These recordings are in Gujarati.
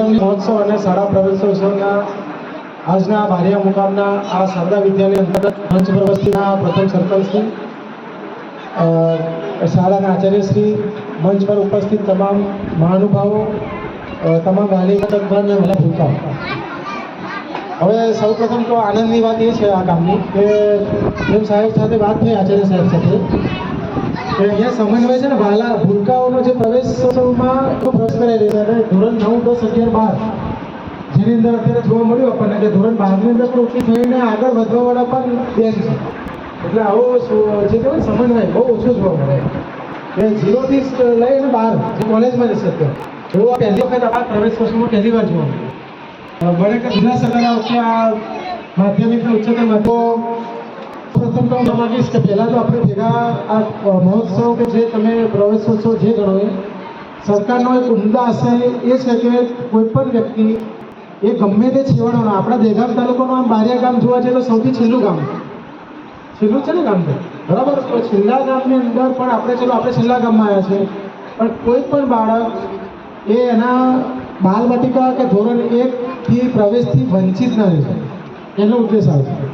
અસંગઠિત મહોત્સવ અને શાળા પ્રવેશોત્સવના આજના બારિયા મુકામના આ શારદા વિદ્યાલય અંતર્ગત મંચ પ્રવસ્તીના પ્રથમ સરપંચશ્રી, શાળાના આચાર્યશ્રી, મંચ પર ઉપસ્થિત તમામ મહાનુભાવો, તમામ વાલી તત્વને મને ભૂલતા. હવે સૌ પ્રથમ તો આનંદની વાત એ છે આ કામની કે એમ સાહેબ સાથે વાત થઈ, આચાર્ય સાહેબ સાથે, કે અહીંયા સમન્વય છે ને ભૂલકાઓનો જે પ્રવેશોત્સવમાં પ્રવેશ કરાવી રહ્યા છે ધોરણ 9, 10, 11, 12 જેની અંદર અત્યારે જોવા મળ્યું આપણને કે ધોરણ 12ની અંદર પણ ઓછી થઈને આગળ વધવાવાળા પણ બેન છે. એટલે આવો જે કહેવાય સમન્વય બહુ ઓછો જોવા મળે કે 0 થી લઈને 12 જે કોલેજમાં જશે અત્યારે એવું પહેલી વખત આ પ્રવેશોત્સવમાં પહેલી વાર જોવા મળે. મને કે ગુજરાત સરકારના વખતે આ માધ્યમિક ઉચ્ચતર મતો પ્રથમ તો હું માગીશ કે પહેલાં તો આપણે ભેગા આ મહોત્સવ કે જે તમે પ્રવેશોત્સવ જે ગણો એ સરકારનો એક ઉમદા આશય એ છે કે કોઈ પણ વ્યક્તિ એ ગમે તે છેવાડાનો, આપણા દહેગામ તાલુકાનું આમ બારિયા ગામ જોવા જઈએ તો સૌથી છેલ્લું ગામ છેલ્લું છે ને ગામ છે બરાબર. તો છેલ્લા ગામની અંદર પણ આપણે છેલ્લા ગામમાં આવ્યા છે, પણ કોઈ પણ બાળક એ એના બાલવાટિકા કે ધોરણ 1થી પ્રવેશથી વંચિત ન રહે, એનો ઉદ્દેશ આવે છે.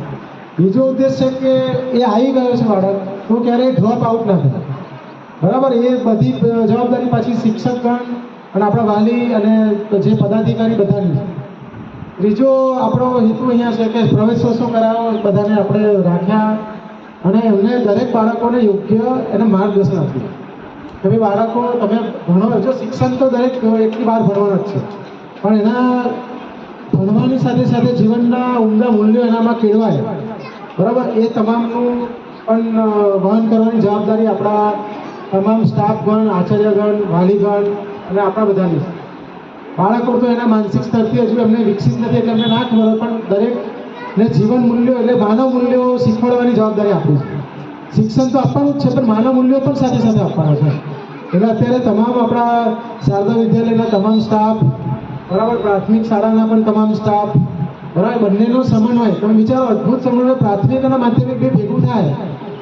બીજો ઉદ્દેશ છે કે એ આવી ગયો છે બાળક તો ક્યારેય ડ્રોપ આઉટ ના થાય, બરાબર. એ બધી જવાબદારી પાછી શિક્ષકગણ અને આપણા વાલી અને જે પદાધિકારી બધાની છે. ત્રીજો આપણો હેતુ અહીંયા છે કે પ્રવેશોત્સવ કરાવો, બધાને આપણે રાખ્યા અને એમને દરેક બાળકોને યોગ્ય એને માર્ગદર્શન આપ્યું કે ભાઈ બાળકો તમે ભણો. જો શિક્ષણ તો દરેક એકથી 12 ભણવાના જ છે, પણ એના ભણવાની સાથે સાથે જીવનના ઉમદા મૂલ્યો એનામાં કેળવાય, બરાબર. એ તમામનું પણ વહન કરવાની જવાબદારી આપણા તમામ સ્ટાફગણ, આચાર્યગણ, વાલીગણ અને આપણા બધાની. બાળકો તો એના માનસિક સ્તરથી હજુ એમને વિકસિત નથી એટલે એમને ના ખબર, પણ દરેકને જીવન મૂલ્યો એટલે માનવ મૂલ્યો શીખવાડવાની જવાબદારી આપણી છે. શિક્ષણ તો આપવાનું જ છે, પણ માનવ મૂલ્યો પણ સાથે સાથે આપવાના છે. એટલે અત્યારે તમામ આપણા શારદા વિદ્યાલયના તમામ સ્ટાફ, બરાબર, પ્રાથમિક શાળાના પણ તમામ સ્ટાફ, બરાબર, બંનેનો સમન્વય. તમે વિચારો, અદ્ભુત સમન્વય પ્રાથમિક અને માધ્યમિક બે ભેગું થાય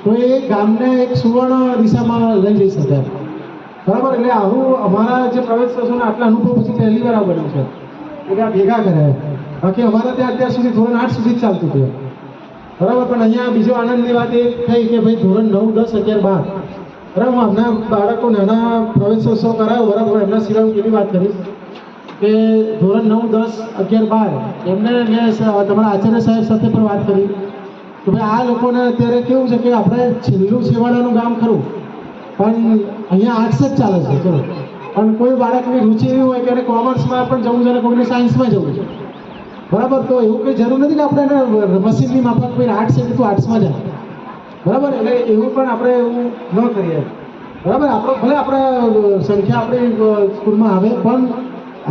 તો એ ગામને એક સુવર્ણ દિશામાં લઈ જઈ શકે, બરાબર. એટલે આવું અમારા જે પ્રવેશોત્સવના આટલા અનુભવ પછી પહેલી વાર બન્યું છે એટલે આ ભેગા કર્યા. બાકી અમારા ત્યાં અત્યાર સુધી ધોરણ 8 સુધી જ ચાલતું હતું, બરાબર. પણ અહીંયા બીજો આનંદની વાત એ થઈ કે ભાઈ ધોરણ 9, 10, 11, 12, બરાબર, હું હમણાં બાળકો નાના પ્રવેશોત્સવ કરાયો, બરાબર. એમના સિવાય હું એવી વાત કરીશ કે ધોરણ 9, 10, 11, 12 એમને મેં તમારા આચાર્ય સાહેબ સાથે પણ વાત કરી કે ભાઈ આ લોકોને અત્યારે કેવું છે કે આપણે છેલ્લું છેવાડાનું ગામ ખરું, પણ અહીંયા આર્ટ્સ જ ચાલે છે, ચલો. પણ કોઈ બાળકની રુચિ એવી હોય કે એને કોમર્સમાં પણ જવું છે અને કોઈને સાયન્સમાં જવું છે, બરાબર. તો એવું કંઈ જરૂર નથી કે આપણે એને મશીનની માફક કોઈ આર્ટ્સ છે તો આર્ટ્સમાં જાય, બરાબર. એટલે એવું પણ આપણે એવું ન કરીએ, બરાબર. આપણો ભલે આપણા સંખ્યા આપણી સ્કૂલમાં આવે, પણ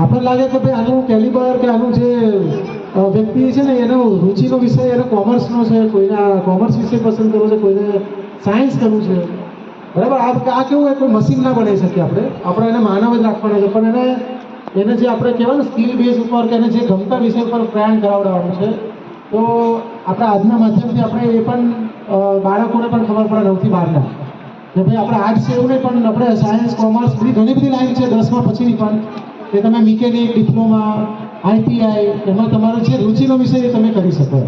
આપણને લાગે કે ભાઈ આનું કેલિબર કે આનું જે વ્યક્તિ છે ને એનો રુચિનો વિષય એનો કોમર્સનો છે, કોઈને કોમર્સ વિષય પસંદ કરવો છે, કોઈને સાયન્સ કરવું છે, બરાબર. આ કેવું હોય, કોઈ મશીન ના બનાવી શકીએ આપણે એને માનવ જ રાખવાના છે, પણ એને જે આપણે કહેવાય ને સ્કિલ બેઝ ઉપર કે એને જે ગમતા વિષય પર પ્રયાણ કરાવડાવવાનું છે. તો આપણા આજના માધ્યમથી આપણે એ પણ બાળકોને પણ ખબર પડે 9 થી 12ના કે ભાઈ આપણે આર્ટ્સ એવું નહીં, પણ આપણે સાયન્સ, કોમર્સ ઘણી બધી લાઈન છે 10મા પછીની પણ, કે તમે મિકેનિક, ડિપ્લોમા, ITI એમાં તમારો જે રુચિનો વિષય એ તમે કરી શકો.